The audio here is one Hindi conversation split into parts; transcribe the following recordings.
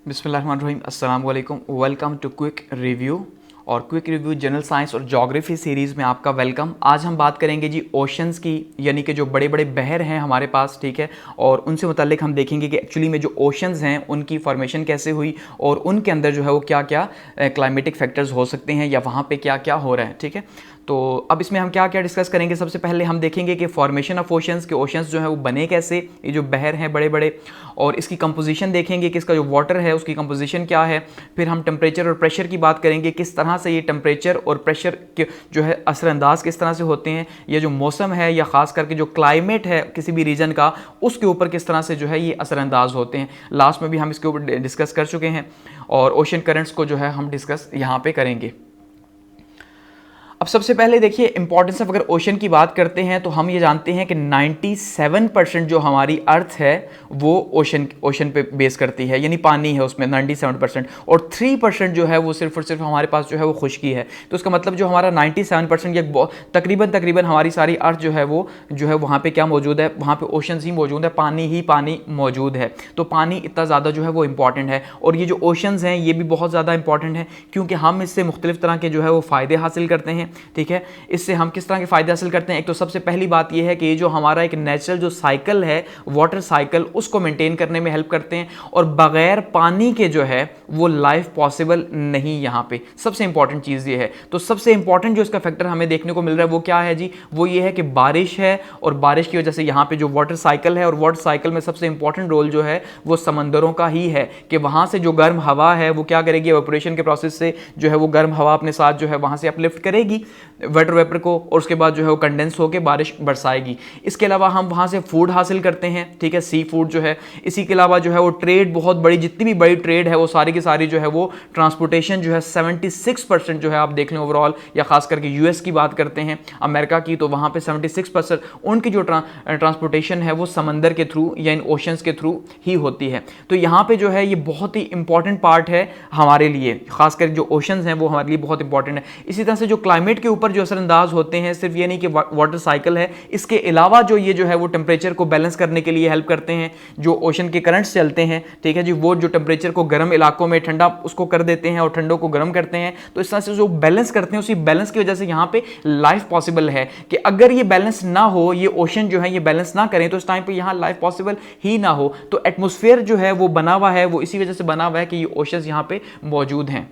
बिस्मिल्लाहिर्रहमानिर्रहीम, अस्सलाम वालेकुम। वेलकम टू क्विक रिव्यू और क्विक रिव्यू जनरल साइंस और ज्योग्राफी सीरीज़ में आपका वेलकम। आज हम बात करेंगे जी ओशंस की, यानी कि जो बड़े बड़े बहर हैं हमारे पास, ठीक है, और उनसे मुताल्लिक हम देखेंगे कि एक्चुअली में जो ओशंस हैं उनकी फॉर्मेशन कैसे हुई और उनके अंदर जो है वो क्या क्या क्लाइमेटिक फैक्टर्स हो सकते हैं या वहाँ पे क्या क्या हो रहा है, ठीक है। तो अब इसमें हम क्या क्या डिस्कस करेंगे। सबसे पहले हम देखेंगे कि फॉर्मेशन ऑफ ओशंस के ओशंस जो है वो बने कैसे, ये जो बहर हैं बड़े बड़े, और इसकी कंपोजिशन देखेंगे कि इसका जो वाटर है उसकी कंपोजिशन क्या है। फिर हम टेम्परेचर और प्रेशर की बात करेंगे, किस तरह से ये टेम्परेचर और प्रेशर के जो है असरअंदाज किस तरह से होते हैं, ये जो मौसम है या ख़ास करके जो क्लाइमेट है किसी भी रीजन का उसके ऊपर किस तरह से जो है ये असरअंदाज होते हैं। लास्ट में भी हम इसके ऊपर डिस्कस कर चुके हैं और ओशन करंट्स को जो है हम डिस्कस यहाँ पे करेंगे। अब सबसे पहले देखिए इंपॉर्टेंस ऑफ, अगर ओशन की बात करते हैं तो हम ये जानते हैं कि 97% जो हमारी अर्थ है वो ओशन पे बेस करती है, यानी पानी है उसमें 97%, और 3% जो है वो सिर्फ और सिर्फ हमारे पास जो है वो खुश्की है। तो इसका मतलब जो हमारा 97% या तकरीबन हमारी सारी अर्थ जो है वहाँ पे क्या मौजूद है, वहाँ पे ओशंस ही मौजूद है, पानी ही पानी मौजूद है। तो पानी इतना ज़्यादा जो है वो इंपॉर्टेंट है, और ये जो ओशंस हैं ये भी बहुत ज़्यादा इंपॉर्टेंट है क्योंकि हम इससे मुख्तलिफ तरह के जो है वो फ़ायदे हासिल करते हैं, ठीक है। इससे हम किस तरह के फायदे हासिल करते हैं, एक तो सबसे पहली बात यह है कि ये जो हमारा एक नेचुरल जो साइकिल है वाटर साइकिल उसको मेंटेन करने में हेल्प करते हैं, और बगैर पानी के जो है वो लाइफ पॉसिबल नहीं। यहाँ पे सबसे इंपॉर्टेंट चीज़ ये है। तो सबसे इंपॉर्टेंट जो इसका फैक्टर हमें देखने को मिल रहा है वो क्या है जी, वो ये है कि बारिश है, और बारिश की वजह से यहाँ पे जो वाटर साइकिल है, और वाटर साइकिल में सबसे इंपॉर्टेंट रोल जो है वो समंदरों का ही है कि वहाँ से जो गर्म हवा है वो क्या करेगी, इवेपोरेशन के प्रोसेस से जो है वो गर्म हवा अपने साथ जो है वहाँ से अपलिफ्ट करेगी वाटर वेपर को, और उसके बाद जो है वो कंडेंस होकर बारिश बरसाएगी। इसके अलावा हम वहाँ से फूड हासिल करते हैं, ठीक है, सी फूड जो है। इसी के अलावा जो है वो ट्रेड, बहुत बड़ी जितनी भी बड़ी ट्रेड है वो सारी की सारी जो है वो ट्रांसपोर्टेशन जो है 76% जो है आप देख लें ओवरऑल, या खास करके यूएस की बात करते हैं अमेरिका की, तो वहाँ पे 76% उनकी जो ट्रांसपोर्टेशन है वो समंदर के थ्रू या इन ओशंस के थ्रू ही होती है। तो यहाँ पे जो है ये बहुत ही इंपॉर्टेंट पार्ट है हमारे लिए, खासकर जो ओशंस हैं वो हमारे लिए बहुत इंपॉर्टेंट है। इसी तरह से जो क्लाइमेट के ऊपर जो असरअंदाज होते हैं, सिर्फ ये नहीं कि वाटर साइकिल है, इसके अलावा जो ये जो है वो टेम्परेचर को बैलेंस करने के लिए हेल्प करते हैं। जो ओशन के करंट्स चलते हैं, ठीक है जी, वो जो टेम्परेचर को गर्म इलाकों में ठंडा उसको कर देते हैं और ठंडों को गर्म करते हैं। तो इस तरह से जो बैलेंस करते हैं, उसी बैलेंस की वजह से यहाँ पे लाइफ पॉसिबल है कि अगर ये बैलेंस ना हो, ये ओशन जो है ये बैलेंस ना करें, तो इस टाइम पे यहाँ लाइफ पॉसिबल ही ना हो। तो एटमॉस्फेयर जो है वो बना हुआ है, वो इसी वजह से बना हुआ है कि ये ओशंस यहाँ पे मौजूद हैं।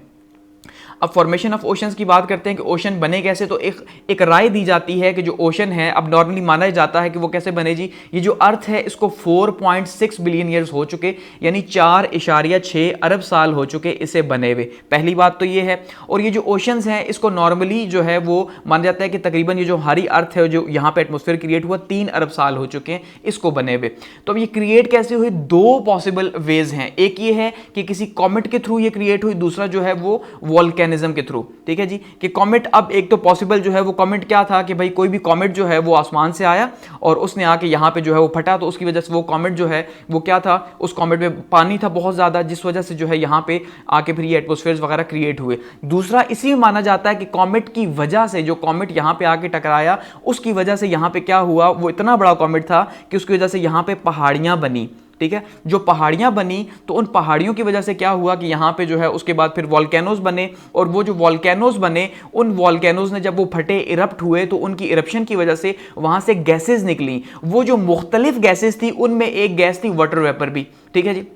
अब फॉर्मेशन ऑफ ओशंस की बात करते हैं कि ओशन बने कैसे। तो एक राय दी जाती है कि जो ओशन है, अब नॉर्मली माना जाता है कि वो कैसे बने जी, ये जो अर्थ है इसको 4.6 बिलियन ईयर्स हो चुके, यानी 4.6 अरब साल हो चुके इसे बने हुए। पहली बात तो ये है। और ये जो ओशंस हैं इसको नॉर्मली जो है वो माना जाता है कि तकरीबन ये जो हमारी अर्थ है जो यहाँ पे एटमॉस्फेयर क्रिएट हुआ 3 अरब साल हो चुके हैं इसको बने हुए। तो अब ये क्रिएट कैसे हुई, दो पॉसिबल वेज हैं। एक ये है कि किसी कॉमेट के थ्रू ये क्रिएट हुई, दूसरा जो है वो वोल्केनिज्म के थ्रू, ठीक है जी, कि कॉमेट। अब एक तो पॉसिबल जो है वो कॉमेट क्या था कि भाई कोई भी कॉमेट जो है वो आसमान से आया और उसने आके यहाँ पे जो है वो फटा, तो उसकी वजह से वो कॉमेट जो है वो क्या था, उस कॉमेट में पानी था बहुत ज़्यादा, जिस वजह से जो है यहाँ पे आके फिर ये एटमॉस्फेयर वगैरह क्रिएट हुए। दूसरा इसी में माना जाता है कि कॉमेट की वजह से, जो कॉमेट यहाँ पे आके टकराया उसकी वजह से यहाँ पे क्या हुआ, वो इतना बड़ा कॉमेट था कि उसकी वजह से यहाँ पे पहाड़ियाँ बनी, ठीक है। जो पहाड़ियां बनी तो उन पहाड़ियों की वजह से क्या हुआ कि यहाँ पे जो है उसके बाद फिर वॉल्केनोज बने, और वो जो वॉल्केनोज बने, उन वॉल्केनोज ने जब वो फटे, इरप्ट हुए, तो उनकी इरप्शन की वजह से वहाँ से गैसेज निकली। वो जो मुख्तलिफ गैसेज थी उनमें एक गैस थी वाटर वेपर भी, ठीक है जी।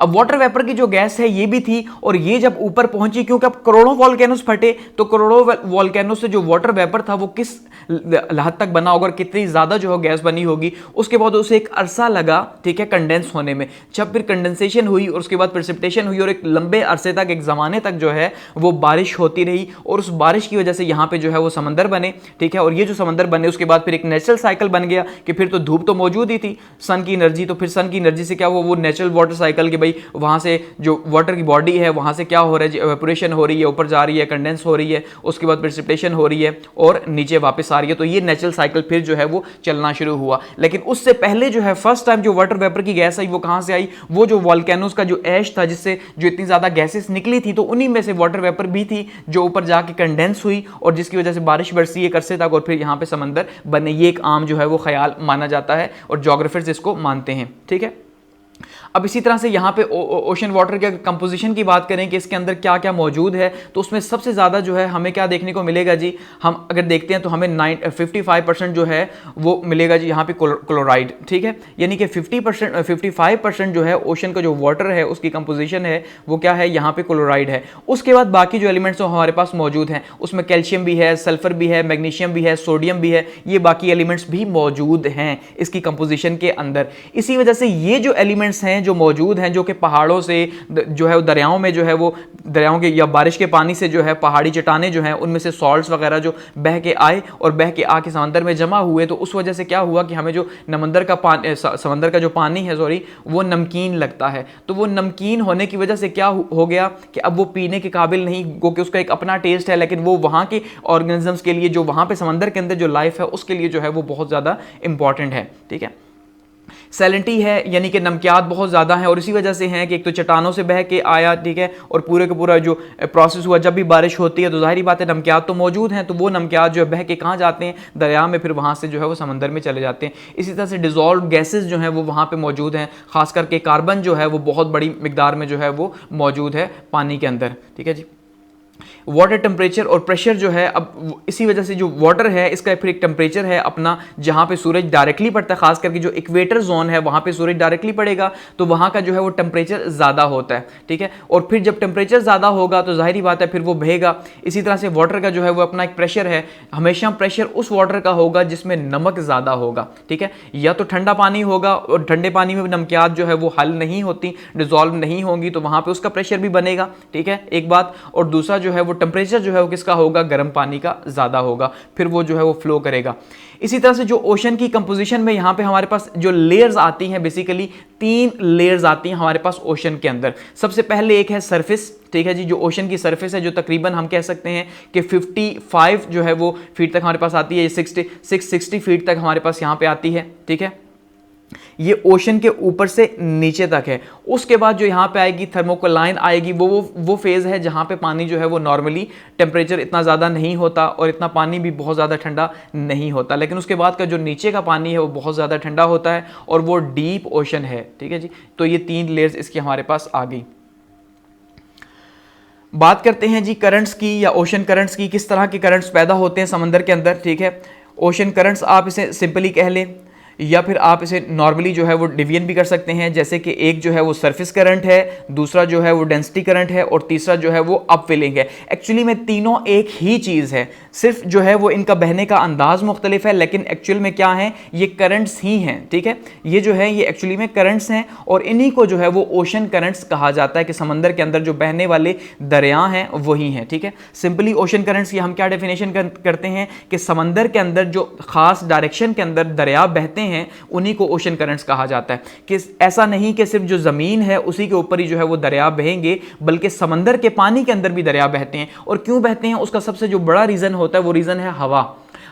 अब वाटर वेपर की जो गैस है ये भी थी, और ये जब ऊपर पहुंची, क्योंकि अब करोड़ों वॉल्केनोस फटे, तो करोड़ों वॉल्केनोस से जो वाटर वेपर था वो किस हद तक बना होगा और कितनी ज्यादा जो है गैस बनी होगी। उसके बाद उसे एक अरसा लगा, ठीक है, कंडेंस होने में। जब फिर कंडेंसेशन हुई और उसके बाद प्रेसिपिटेशन हुई, और एक लंबे अरसे तक, एक जमाने तक जो है वो बारिश होती रही, और उस बारिश की वजह से यहाँ पे जो है वो समंदर बने, ठीक है। और ये जो समंदर बने उसके बाद फिर एक नेचुरल साइकिल बन गया कि फिर तो धूप तो मौजूद ही थी, सन की एनर्जी, तो फिर सन की एनर्जी से क्या हुआ, वो नेचुरल वाटर साइकिल के भाई वहां से जो वाटर की बॉडी है वहां से क्या हो रहा है, इवेपोरेशन हो रही है, ऊपर जा रही है, कंडेंस हो रही है, उसके बाद प्रेसिपिटेशन हो रही है और नीचे वापस आ रही है। तो ये नेचुरल साइकिल फिर जो है वो चलना शुरू हुआ। लेकिन उससे पहले जो है फर्स्ट टाइम जो वाटर वेपर की गैस आई वो कहां से आई, वो जो वॉल्केनोस का जो ऐश था जिससे जो इतनी ज्यादा गैसेस निकली थी, तो उन्हीं में से वाटर वेपर भी थी जो ऊपर जाके कंडेंस हुई, और जिसकी वजह से बारिश बरसी एक अरसे तक, और फिर यहाँ पे समंदर बने। ये एक आम जो है वो ख्याल माना जाता है और ज्योग्राफर्स इसको मानते हैं, ठीक है। अब इसी तरह से यहाँ पे ओशन वाटर के कंपोजिशन की बात करें कि इसके अंदर क्या क्या मौजूद है, तो उसमें सबसे ज़्यादा जो है हमें क्या देखने को मिलेगा जी, हम अगर देखते हैं तो हमें 55% जो है वो मिलेगा जी यहाँ पे क्लोराइड, ठीक है। यानी कि 55% जो है ओशन का जो वाटर है उसकी कंपोजिशन है वो क्या है, यहाँ पे क्लोराइड है। उसके बाद बाकी जो एलिमेंट्स हमारे पास मौजूद हैं उसमें कैल्शियम भी है, सल्फर भी है, मैग्नीशियम भी है, सोडियम भी है, ये बाकी एलिमेंट्स भी मौजूद हैं इसकी कंपोजिशन के अंदर। इसी वजह से ये जो एलिमेंट्स हैं जो मौजूद हैं, जो कि पहाड़ों से जो है दरियाओं में जो है वो दरियाओं के या बारिश के पानी से जो है पहाड़ी चट्टानें जो हैं उनमें से सॉल्ट्स वगैरह जो बह के आए और बह के आके समंदर में जमा हुए, तो उस वजह से क्या हुआ कि हमें जो समंदर का जो पानी है वो नमकीन लगता है। तो वो नमकीन होने की वजह से क्या हो गया कि अब वो पीने के काबिल नहीं, क्योंकि उसका एक अपना टेस्ट है, लेकिन वो वहाँ के ऑर्गेनिजम्स के लिए, जो वहाँ पे समंदर के अंदर जो लाइफ है उसके लिए जो है वो बहुत ज़्यादा इंपॉर्टेंट है, ठीक है। सैलिनिटी है यानी कि नमकियात बहुत ज़्यादा है, और इसी वजह से है कि एक तो चट्टानों से बह के आया, ठीक है, और पूरे का पूरा जो प्रोसेस हुआ, जब भी बारिश होती है तो जाहिर बात है नमकियात तो मौजूद हैं, तो वो नमकियात जो है बह के कहाँ जाते हैं, दरिया में, फिर वहाँ से जो है वो समंदर में चले जाते हैं। इसी तरह से डिज़ोल्व गैसेज जो हैं वो वहाँ पर मौजूद हैं, खास करके कार्बन जो है वो बहुत बड़ी मिकदार में जो है वो मौजूद है पानी के अंदर, ठीक है जी। वाटर टेम्परेचर और प्रेशर जो है, अब इसी वजह से जो वाटर है इसका फिर एक टेम्परेचर है अपना, जहाँ पे सूरज डायरेक्टली पड़ता है, खास करके जो इक्वेटर जोन है वहाँ पे सूरज डायरेक्टली पड़ेगा तो वहाँ का जो है वो टेम्परेचर ज़्यादा होता है, ठीक है। और फिर जब टेम्परेचर ज़्यादा होगा तो जाहिर बात है फिर वो बहेगा। इसी तरह से वाटर का जो है वो अपना एक प्रेशर है, हमेशा प्रेशर उस वाटर का होगा जिसमें नमक ज़्यादा होगा, ठीक है। या तो ठंडा पानी होगा और ठंडे पानी में नमकियात जो है वो हल नहीं होती, डिजॉल्व नहीं होंगी, तो वहाँ पर उसका प्रेशर भी बनेगा, ठीक है, एक बात। और दूसरा जो है वो टेम्परेचर जो है वो किसका होगा, गर्म पानी का ज़्यादा होगा, फिर वो जो है वो फ्लो करेगा। इसी तरह से जो ओशन की कंपोजिशन में यहाँ पे हमारे पास जो लेयर्स आती हैं, बेसिकली 3 लेयर्स आती हैं हमारे पास ओशन के अंदर। सबसे पहले एक है सरफेस, ठीक है जी, जो ओशन की सरफेस है, जो तकरीबन हम कह सकते हैं कि 55 जो है वो फीट तक हमारे पास आती है, 660 फीट तक हमारे पास यहाँ पे आती है, ठीक है। ये ओशन के ऊपर से नीचे तक है। उसके बाद जो यहाँ पे आएगी थर्मोकोलाइन आएगी, वो फेज़ है जहाँ पे पानी जो है वो नॉर्मली टेम्परेचर इतना ज़्यादा नहीं होता और इतना पानी भी बहुत ज़्यादा ठंडा नहीं होता, लेकिन उसके बाद का जो नीचे का पानी है वो बहुत ज़्यादा ठंडा होता है और वो डीप ओशन है, ठीक है जी। तो ये 3 लेयर्स इसकी हमारे पास आ गई। बात करते हैं जी करंट्स की या ओशन करंट्स की, किस तरह के करंट्स पैदा होते हैं समंदर के अंदर, ठीक है। ओशन करंट्स आप इसे सिंपली कह लें या फिर आप इसे नॉर्मली जो है वो डिवीजन भी कर सकते हैं, जैसे कि एक जो है वो सरफेस करंट है, दूसरा जो है वो डेंसिटी करंट है और तीसरा जो है वो अपवेलिंग है। एक्चुअली में तीनों एक ही चीज़ है, सिर्फ जो है वो इनका बहने का अंदाज मुख्तलिफ है, लेकिन एक्चुअल में क्या है, ये करंट्स ही हैं, ठीक है। ये जो है ये एक्चुअली में करंट्स हैं और इन्हीं को जो है वो ओशन करंट्स कहा जाता है कि समंदर के अंदर जो बहने वाले दरिया हैं वही हैं, ठीक है। सिंपली ओशन करंट्स की हम क्या डेफिनेशन करते हैं कि समंदर के अंदर जो खास डायरेक्शन के अंदर दरिया बहते हैं उन्हीं को ओशन करंट्स कहा जाता है। कि ऐसा नहीं कि सिर्फ जो जमीन है उसी के ऊपर ही जो है वो दरिया बहेंगे, बल्कि समंदर के पानी के अंदर भी दरिया बहते हैं। और क्यों बहते हैं उसका सबसे जो बड़ा रीजन होता है वो रीजन है हवा।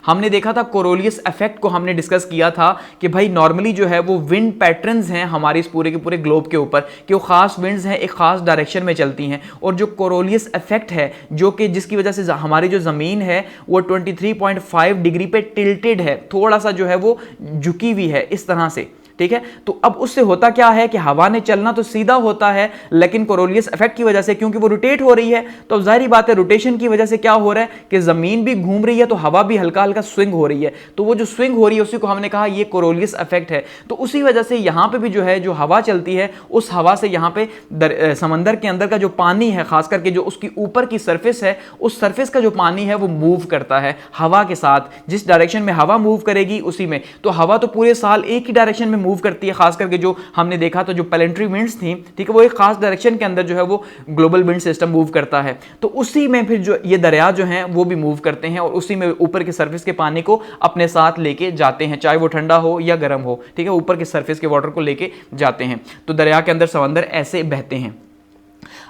हमने देखा था कोरोलियस इफेक्ट को हमने डिस्कस किया था कि भाई नॉर्मली जो है वो विंड पैटर्न्स हैं हमारे इस पूरे के पूरे ग्लोब के ऊपर, कि वो खास विंड्स हैं एक खास डायरेक्शन में चलती हैं, और जो कोरोलियस इफेक्ट है जो कि जिसकी वजह से हमारी जो ज़मीन है वो 23.5 डिग्री पे टिल्टेड है, थोड़ा सा जो है वो झुकी हुई है इस तरह से, ठीक है। तो अब उससे होता क्या है कि हवा ने चलना तो सीधा होता है, लेकिन कोरोलियस इफेक्ट की वजह से क्योंकि वो रोटेट हो रही है, तो अब जाहिर बात है रोटेशन की वजह से क्या हो रहा है कि जमीन भी घूम रही है तो हवा भी हल्का हल्का स्विंग हो रही है, तो वो जो स्विंग हो रही है उसी को हमने कहा ये कोरोलियस इफेक्ट है। तो उसी वजह से यहाँ पे भी जो है जो हवा चलती है उस हवा से यहाँ पे समंदर के अंदर का जो पानी है, खास करके जो उसकी ऊपर की सरफेस है, उस सरफेस का जो पानी है वो मूव करता है हवा के साथ, जिस डायरेक्शन में हवा मूव करेगी उसी में। तो हवा तो पूरे साल एक ही डायरेक्शन में मूव करती है, खास करके जो हमने देखा तो जो प्लैनेटरी विंड्स थी, ठीक है, वो एक खास डायरेक्शन के अंदर जो है वो ग्लोबल विंड सिस्टम मूव करता है। तो उसी में फिर जो ये दरिया जो हैं वो भी मूव करते हैं और उसी में ऊपर के सरफेस के पानी को अपने साथ लेके जाते हैं, चाहे वो ठंडा हो या गर्म हो, ठीक है, ऊपर के सरफेस के वाटर को लेके जाते हैं। तो दरिया के अंदर समंदर ऐसे बहते हैं।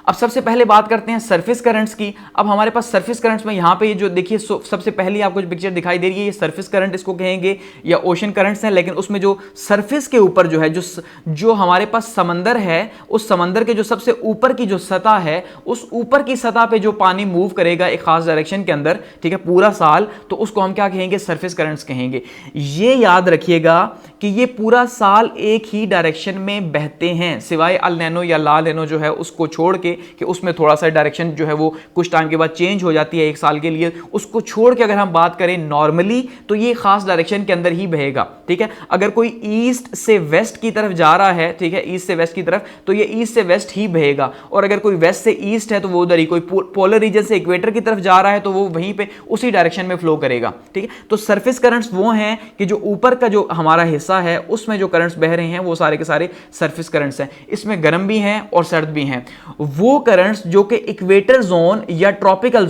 अब सबसे पहले बात करते हैं सरफेस करंट्स की। अब हमारे पास सरफेस करंट्स में यहाँ पे ये जो देखिए सबसे पहले आपको जो पिक्चर दिखाई दे रही है ये सरफेस करंट इसको कहेंगे या ओशन करंट्स हैं, लेकिन उसमें जो सरफेस के ऊपर जो है जो हमारे पास समंदर है, उस समंदर के जो सबसे ऊपर की जो सतह है, उस ऊपर की सतह पे जो पानी मूव करेगा एक खास डायरेक्शन के अंदर, ठीक है, पूरा साल, तो उसको हम क्या कहेंगे, सरफेस करंट्स कहेंगे। ये याद रखिएगा कि ये पूरा साल एक ही डायरेक्शन में बहते हैं, सिवाय अल नैनो या ला नैनो जो है उसको छोड़ के, कि उसमें थोड़ा सा डायरेक्शन जो है वो कुछ टाइम के बाद चेंज हो जाती है एक साल के लिए, उसको छोड़ के अगर हम बात करें नॉर्मली तो ये खास डायरेक्शन के अंदर ही बहेगा। ठीक है, अगर कोई ईस्ट से वेस्ट की तरफ जा रहा है, ठीक है, ईस्ट से वेस्ट की तरफ, तो ये ईस्ट से वेस्ट ही बहेगा, और अगर कोई वेस्ट से ईस्ट है तो वो उधर ही, कोई पोलर रीजन से इक्वेटर की तरफ जा रहा है तो वो वहीं पे उसी डायरेक्शन में फ्लो करेगा। ठीक है, तो सरफेस करंट्स वो हैं कि जो ऊपर का जो हमारा हिस्सा है उसमें जो करंट्स बह रहे हैं वो सारे के सारे सरफेस करंट्स हैं। इसमें गर्म भी हैं और सर्द भी हैं। वो करंट्स जो कि इक्वेटर जोन या ट्रॉपिकल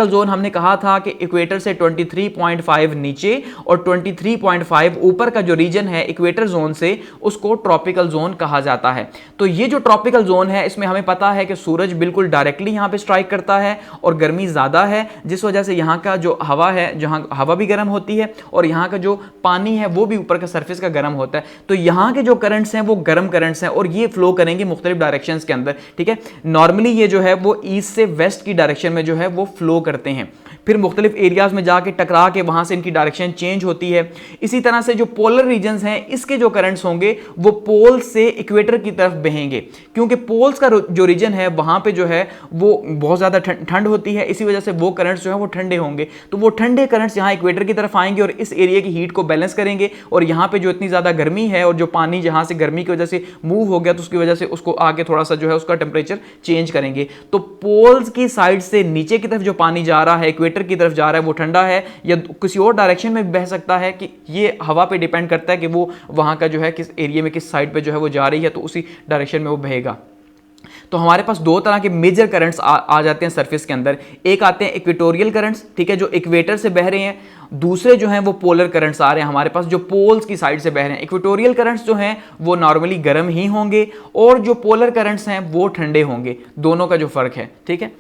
जोन हमने कहा था कि इक्वेटर से 23.5 नीचे और 23.5 ऊपर का जो रीजन है इक्वेटर जोन से, उसको ट्रॉपिकल जोन कहा जाता है। तो ये जो ट्रॉपिकल जोन है इसमें हमें पता है कि सूरज बिल्कुल डायरेक्टली यहां पे स्ट्राइक करता है और गर्मी ज्यादा है, जिस वजह से यहां का जो हवा है, जहां हवा भी गर्म होती है और यहां का जो पानी है वो भी ऊपर का सरफेस का गर्म होता है। तो यहां के जो करंट्स हैं वो गर्म करंट्स हैं और ये फ्लो करेंगे मुख्तलिफ डायरेक्शंस के अंदर। ठीक है, नॉर्मली ये जो है वो ईस्ट से वेस्ट की डायरेक्शन में जो है वो फ्लो करते हैं, फिर मुख्तलिफ एरियाज में जाके टकरा के वहां से इनकी डायरेक्शन चेंज होती है। इसी तरह से जो पोलर रीजन्स हैं इसके जो करंट्स होंगे वो पोल से इक्वेटर की तरफ बहेंगे, क्योंकि पोल्स का जो रीजन है वहां पे जो है वो बहुत ज्यादा ठंड होती है, इसी वजह से वो करंट्स जो है वो ठंडे होंगे। तो वो ठंडे करंट्स यहाँ इक्वेटर की तरफ आएंगे और इस एरिया की हीट को बैलेंस करेंगे, और यहाँ पे जो इतनी ज्यादा गर्मी है और जो पानी जहां से गर्मी की वजह से मूव हो गया तो उसकी वजह से उसको आगे थोड़ा सा जो है उसका टेम्परेचर चेंज करेंगे। तो पोल्स की साइड से नीचे की तरफ जो पानी जा रहा है, इक्वेटर की तरफ जा रहा है, वो ठंडा है या किसी और डायरेक्शन में बह सकता है, कि ये हवा पे डिपेंड करता है कि वो वहां का जो है किस एरिया में किस साइड पे जो है वो जा रही है, तो उसी डायरेक्शन में वो बहेगा। तो हमारे पास दो तरह के मेजर करंट्स आ जाते हैं सरफेस के अंदर। एक आते हैं इक्वेटोरियल करंट्स, ठीक है, जो इक्वेटर से बह रहे हैं। दूसरे जो हैं वो पोलर करंट्स आ रहे हैं हमारे पास, जो पोल्स की साइड से बह रहे हैं। इक्वेटोरियल करंट्स जो हैं वो नॉर्मली गर्म ही होंगे और जो पोलर करंट्स हैं वो ठंडे होंगे। दोनों का जो फर्क है, ठीक है।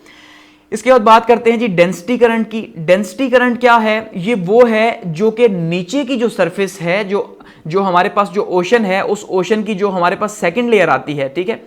इसके बाद बात करते हैं जी डेंसिटी करंट की। डेंसिटी करंट क्या है? ये वो है जो कि नीचे की जो सरफेस है, जो हमारे पास जो ओशन है, उस ओशन की जो हमारे पास सेकंड लेयर आती है, ठीक है,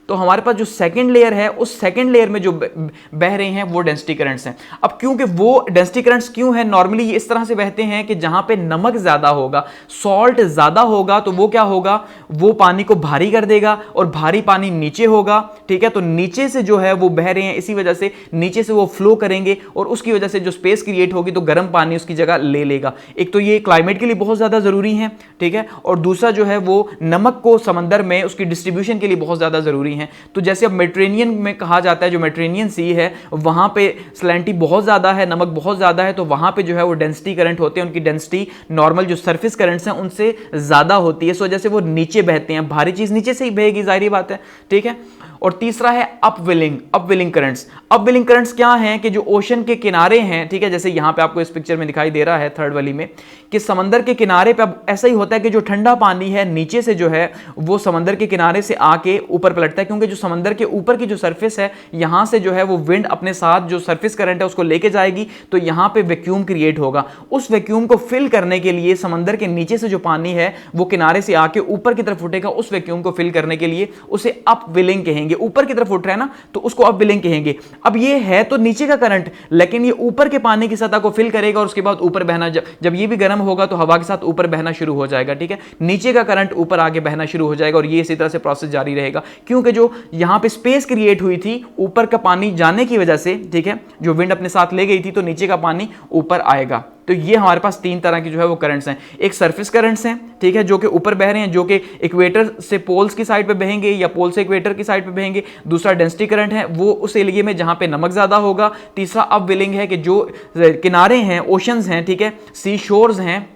तो हमारे पास जो सेकंड लेयर है उस सेकंड लेयर में जो बह रहे हैं वो डेंसिटी करंट्स हैं। अब क्योंकि वो डेंसिटी करंट्स क्यों है, नॉर्मली ये इस तरह से बहते हैं कि जहां पे नमक ज्यादा होगा, सॉल्ट ज्यादा होगा, तो वो क्या होगा, वो पानी को भारी कर देगा और भारी पानी नीचे होगा, ठीक है। तो नीचे से जो है वो बह रहे हैं, इसी वजह से नीचे से वो फ्लो करेंगे और उसकी वजह से जो स्पेस क्रिएट होगी तो गर्म पानी उसकी जगह ले लेगा। एक तो ये क्लाइमेट के लिए बहुत ज्यादा जरूरी है, ठीक है, और दूसरा जो है वो नमक को समंदर में उसकी डिस्ट्रीब्यूशन के लिए बहुत ज्यादा जरूरी है। तो जैसे अब मेडिटेरेनियन में कहा जाता है, जो मेडिटेरेनियन सी है वहां पे सैलिनिटी बहुत ज्यादा है, नमक बहुत ज्यादा है, तो वहां पे जो है वो डेंसिटी करंट होते हैं, उनकी डेंसिटी नॉर्मल जो सरफेस करंट्स हैं उनसे ज्यादा होती है, इस वजह से वो नीचे बहते हैं। भारी चीज नीचे से ही बहेगी, जाहिर बात है, ठीक है। और तीसरा है अपवेलिंग करंट्स। अपवेलिंग करंट्स क्या हैं कि जो ओशन के किनारे हैं, ठीक है, जैसे यहां पे आपको इस पिक्चर में दिखाई दे रहा है थर्ड वाली में, कि समंदर के किनारे पे अब ऐसा ही होता है कि जो ठंडा पानी है नीचे से जो है वो समंदर के किनारे से आके ऊपर पलटता है, क्योंकि जो समंदर के ऊपर की जो सरफेस है यहां से जो है वो विंड अपने साथ जो सरफेस करंट है उसको लेके जाएगी, तो यहां पे वैक्यूम क्रिएट होगा। उस वैक्यूम को फिल करने के लिए समंदर के नीचे से जो पानी है वो किनारे से आके ऊपर की तरफ उठेगा, उस वैक्यूम को फिल करने के लिए उसे अपवेलिंग कहेंगे। ऊपर की तरफ उठ रहा है ना, तो उसको अपवेलिंग कहेंगे। अब ये है तो नीचे का करंट, लेकिन ये ऊपर के पानी की सतह को फिल करेगा और उसके बाद ऊपर बहना, जब ये भी गर्म होगा तो हवा के साथ ऊपर बहना शुरू हो जाएगा, ठीक है। नीचे का करंट ऊपर आगे बहना शुरू हो जाएगा और ये इसी तरह से प्रोसेस जारी रहेगा, क्योंकि जो यहां पे स्पेस क्रिएट हुई थी ऊपर का पानी जाने की वजह से, ठीक है, जो विंड अपने साथ ले गई थी, तो नीचे का पानी ऊपर आएगा। तो ये हमारे पास तीन तरह की जो है वो करंट्स हैं। एक सरफेस करंट्स हैं, ठीक है, जो कि ऊपर बह रहे हैं, जो कि इक्वेटर से पोल्स की साइड पे बहेंगे या पोल से इक्वेटर की साइड पे बहेंगे। दूसरा डेंसिटी करंट है, वो उस एरिया में जहां पे नमक ज्यादा होगा। तीसरा अपवेलिंग है कि जो किनारे हैं, ओशंस हैं, ठीक है, सी शोर्स हैं,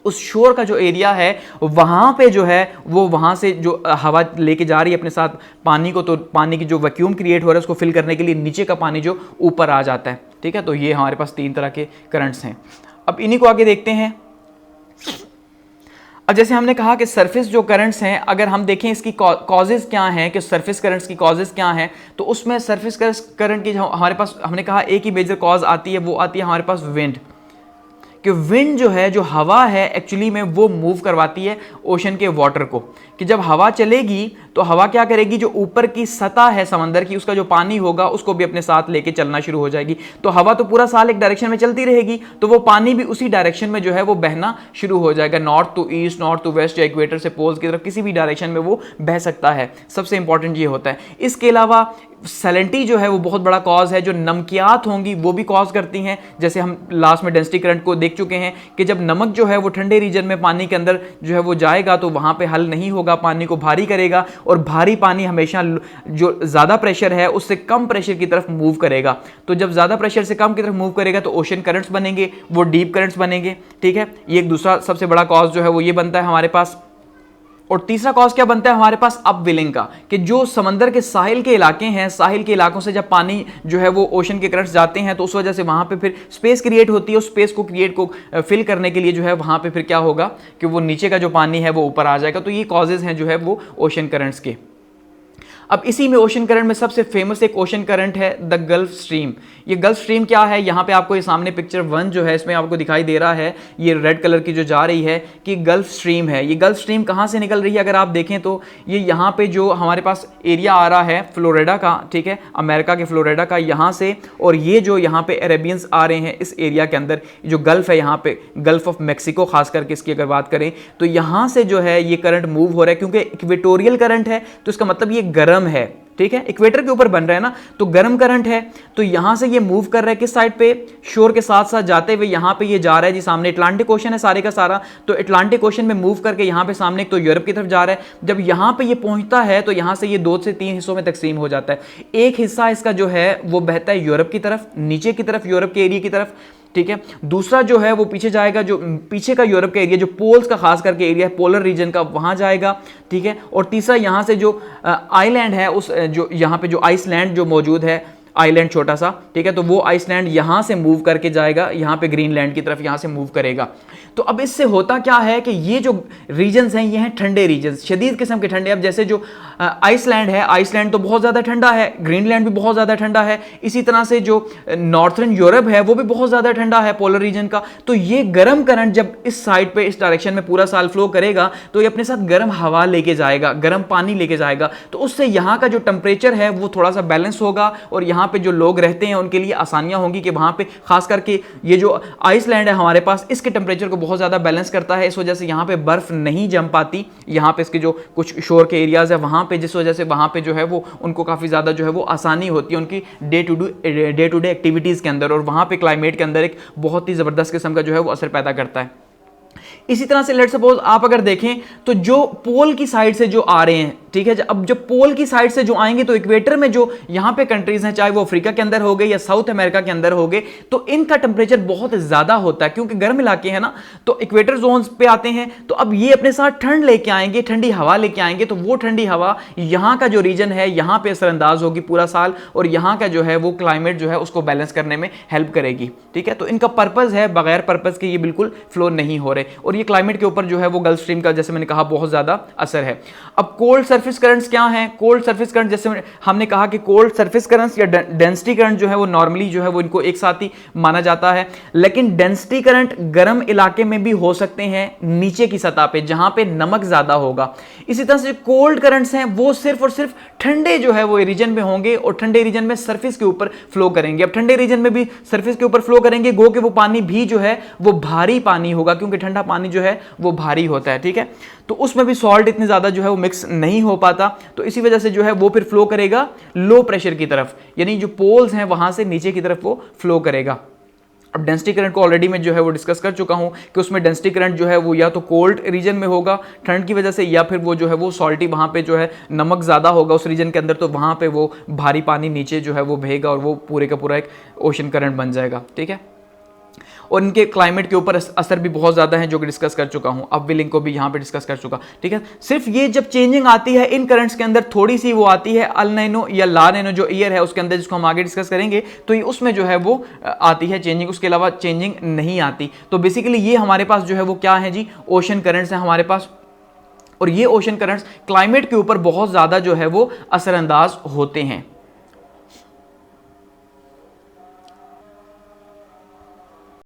उस शोर का जो एरिया है वहां पे जो है वो वहां से जो हवा लेके जा रही है अपने साथ पानी को, तो पानी की जो वैक्यूम क्रिएट हो रहा है उसको फिल करने के लिए नीचे का पानी जो ऊपर आ जाता है, ठीक है। तो ये हमारे पास तीन तरह के करंट्स हैं। अब इन्हीं को आगे देखते हैं। अब जैसे हमने कहा कि सरफेस जो करंट्स हैं, अगर हम देखें इसकी कॉजेज क्या हैं, कि सरफेस करंट्स की कॉजेज क्या हैं, तो उसमें सरफेस करंट की हमारे पास, हमने कहा एक ही मेजर कॉज आती है, वो आती है हमारे पास विंड, कि विंड जो है, जो हवा है एक्चुअली में वो मूव करवाती है ओशन के वाटर को, कि जब हवा चलेगी तो हवा क्या करेगी, जो ऊपर की सतह है समंदर की, उसका जो पानी होगा उसको भी अपने साथ लेके चलना शुरू हो जाएगी। तो हवा तो पूरा साल एक डायरेक्शन में चलती रहेगी, तो वो पानी भी उसी डायरेक्शन में जो है वो बहना शुरू हो जाएगा, north to east, north to west, या इक्वेटर से पोल्स की तरफ किसी भी डायरेक्शन में वो बह सकता है। सबसे इंपॉर्टेंट ये होता है। इसके अलावा सैलिनिटी जो है वो बहुत बड़ा कॉज है, जो नमकियात होंगी वो भी कॉज करती हैं। जैसे हम लास्ट में डेंसिटी करंट को देख चुके हैं कि जब नमक जो है वो ठंडे रीजन में पानी के अंदर जो है वो जाएगा तो वहां पे हल नहीं होगा, पानी को भारी करेगा, और भारी पानी हमेशा जो ज़्यादा प्रेशर है उससे कम प्रेशर की तरफ मूव करेगा। तो जब ज़्यादा प्रेशर से कम की तरफ मूव करेगा तो ओशन करंट्स बनेंगे, वो डीप करंट्स बनेंगे। ठीक है, ये एक दूसरा सबसे बड़ा कॉज जो है वो ये बनता है हमारे पास। और तीसरा कॉज क्या बनता है हमारे पास, अपविलिंग का, कि जो समंदर के साहिल के इलाके हैं, साहिल के इलाकों से जब पानी जो है वो ओशन के करंट्स जाते हैं तो उस वजह से वहां पे फिर स्पेस क्रिएट होती है। उस स्पेस को फिल करने के लिए जो है वहां पे फिर क्या होगा कि वो नीचे का जो पानी है वो ऊपर आ जाएगा। तो ये कॉजेज हैं जो है वो ओशन करंट्स के। अब इसी में ओशन करंट में सबसे फेमस एक ओशन करंट है द गल्फ स्ट्रीम। ये गल्फ स्ट्रीम क्या है, यहाँ पे आपको ये सामने पिक्चर 1 जो है इसमें आपको दिखाई दे रहा है, ये रेड कलर की जो जा रही है कि गल्फ स्ट्रीम है। ये गल्फ स्ट्रीम कहाँ से निकल रही है अगर आप देखें तो ये यहाँ पे जो हमारे पास एरिया आ रहा है फ्लोरिडा का, ठीक है, अमेरिका के फ्लोरिडा का, यहाँ से, और ये जो यहाँ पे अरेबियंस आ रहे हैं इस एरिया के अंदर, जो गल्फ है यहाँ पे गल्फ ऑफ मैक्सिको खास करके इसकी अगर बात करें तो यहाँ से जो है ये करंट मूव हो रहा है, क्योंकि इक्वेटोरियल करंट है तो इसका मतलब ये गर्म है। ठीक है, इक्वेटर के ऊपर बन रहा है ना, तो गर्म करंट है, तो यहां से ये मूव कर रहा है किस साइड पे, शोर के साथ साथ जाते हुए यहां पे ये जा रहा है जी, सामने अटलांटिक ओशन है सारे का सारा, तो अटलांटिक ओशन में मूव करके यहां पे सामने एक तो यूरोप की तरफ जा रहा है। जब यहां पे ये पहुंचता है तो यहां से ये 2 से 3 हिस्सों में तकसीम हो जाता है। एक हिस्सा इसका जो है वो बहता है यूरोप की तरफ, नीचे की तरफ, यूरोप के एरिया की तरफ। ठीक है, दूसरा जो है वो पीछे जाएगा, जो पीछे का यूरोप का एरिया, जो पोल्स का खास करके एरिया है, पोलर रीजन का, वहां जाएगा। ठीक है, और तीसरा यहां से जो आइलैंड है, उस जो यहां पे जो आइसलैंड जो मौजूद है, आइलैंड छोटा सा, ठीक है, तो वो आइसलैंड यहां से मूव करके जाएगा यहाँ पे ग्रीनलैंड की तरफ, यहां से मूव करेगा। तो अब इससे होता क्या है कि ये जो रीजन्स हैं ये हैं ठंडे रीजन्स, शदीद किस्म के ठंडे। अब जैसे जो आइसलैंड है, आइसलैंड तो बहुत ज़्यादा ठंडा है, ग्रीनलैंड भी बहुत ज़्यादा ठंडा है, इसी तरह से जो नॉर्थर्न यूरोप है वो भी बहुत ज़्यादा ठंडा है पोलर रीजन का। तो ये गर्म करंट जब इस साइड पे, इस डायरेक्शन में पूरा साल फ्लो करेगा तो ये अपने साथ गर्म हवा लेके जाएगा, गर्म पानी लेके जाएगा, तो उससे यहाँ का जो टेम्परेचर है वो थोड़ा सा बैलेंस होगा, और यहाँ पे जो लोग रहते हैं उनके लिए आसानियाँ होंगी कि वहाँ पे खास करके ये जो आइसलैंड है हमारे पास, इसके टेम्परेचर को बहुत ज़्यादा बैलेंस करता है, इस वजह से यहाँ पे बर्फ़ नहीं जम पाती। यहाँ पे इसके जो कुछ शोर के एरियाज़ है वहाँ पे, जिस वजह से वहाँ पे जो है वो उनको काफ़ी ज़्यादा जो है वो आसानी होती है उनकी डे टू डे एक्टिविटीज़ के अंदर, और वहाँ पे क्लाइमेट के अंदर एक बहुत ही ज़बरदस्त किस्म का जो है वो असर पैदा करता है। इसी तरह से लेट सपोज आप अगर देखें तो जो पोल की साइड से जो आ रहे हैं, ठीक है, अब जब पोल की साइड से जो आएंगे तो इक्वेटर में जो यहाँ पे कंट्रीज हैं, चाहे वो अफ्रीका के अंदर हो गए या साउथ अमेरिका के अंदर हो गए, तो इनका टेम्परेचर बहुत ज्यादा होता है क्योंकि गर्म इलाके हैं ना, तो इक्वेटर जोन पे आते हैं। तो अब ये अपने साथ ठंड लेके आएंगे, ठंडी हवा लेके आएंगे, तो वो ठंडी हवा यहाँ का जो रीजन है यहाँ पे असरअंदाज होगी पूरा साल, और यहाँ का जो है वो क्लाइमेट जो है उसको बैलेंस करने में हेल्प करेगी। ठीक है, तो इनका पर्पज है, बगैर पर्पज के ये बिल्कुल फ्लो नहीं हो रहे, और ये क्लाइमेट के ऊपर जो है वो गल्फ स्ट्रीम का जैसे मैंने कहा बहुत ज्यादा असर है। अब कोल्ड सरफेस करंट्स क्या हैं? कोल्ड सरफेस करंट जैसे हमने कहा कि कोल्ड सरफेस करंट्स या डेंसिटी करंट जो है वो नॉर्मली जो है वो इनको एक साथ ही माना जाता है, लेकिन डेंसिटी करंट गर्म इलाके में भी हो सकते हैं नीचे की सतह पे जहां पे नमक ज्यादा होगा। इसी तरह से कोल्ड करंट्स हैं वो सिर्फ और सिर्फ ठंडे जो है वो रीजन में होंगे और ठंडे रीजन में सरफेस के ऊपर फ्लो करेंगे। अब ठंडे रीजन में भी सरफेस के ऊपर फ्लो करेंगे, गो के वो पानी भी जो है वो भारी पानी होगा क्योंकि ठंडा पानी जो है वो भारी होता है। ठीक है, तो उसमें भी सॉल्ट इतनी ज्यादा जो है वो मिक्स नहीं हो पाता, तो इसी वजह से जो है वो फिर फ्लो करेगा लो प्रेशर की तरफ, यानी जो पोल्स हैं वहां से नीचे की तरफ वो फ्लो करेगा। अब डेंसिटी करंट को ऑलरेडी मैं जो है वो डिस्कस कर चुका हूं कि उसमें डेंसिटी करंट जो है वो या तो कोल्ड रीजन में होगा ठंड की वजह से, या फिर वो जो है वो सॉल्टी वहां पे जो है नमक ज़्यादा होगा उस रीजन के अंदर, तो वहां पे वो भारी पानी नीचे जो है वो बहेगा और वो पूरे का पूरा एक ओशन करंट बन जाएगा। ठीक है, और इनके क्लाइमेट के ऊपर असर भी बहुत ज़्यादा है जो कि डिस्कस कर चुका हूं, अपविलिंग को भी यहाँ पे डिस्कस कर चुका। ठीक है, सिर्फ ये जब चेंजिंग आती है इन करंट्स के अंदर थोड़ी सी वो आती है अल नैनो या ला नैनो जो ईयर है उसके अंदर, जिसको हम आगे डिस्कस करेंगे, तो ये उसमें जो है वो आती है चेंजिंग, उसके अलावा चेंजिंग नहीं आती। तो बेसिकली ये हमारे पास जो है वो क्या है जी, ओशन करंट्स हैं हमारे पास, और ये ओशन करंट्स क्लाइमेट के ऊपर बहुत ज़्यादा जो है वो असरअंदाज होते हैं।